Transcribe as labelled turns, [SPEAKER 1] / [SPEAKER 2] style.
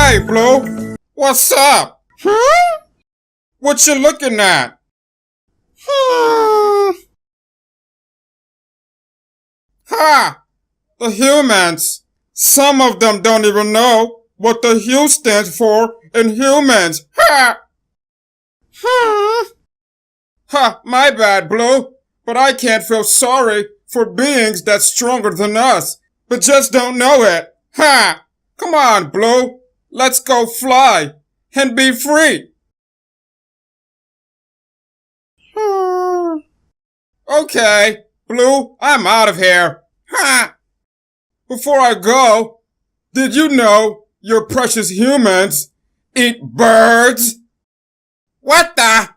[SPEAKER 1] Hey, Blue. What's up?
[SPEAKER 2] Huh?
[SPEAKER 1] What you looking at? Ha! The humans. Some of them don't even know what the Hu stands for in humans. Ha! Ha! My bad, Blue. But I can't feel sorry for beings that's stronger than us, but just don't know it. Ha! Come on, Blue. Let's go fly and be free. Okay, Blue, I'm out of here. Ha! Before I go, did you know your precious humans eat birds?
[SPEAKER 2] What the?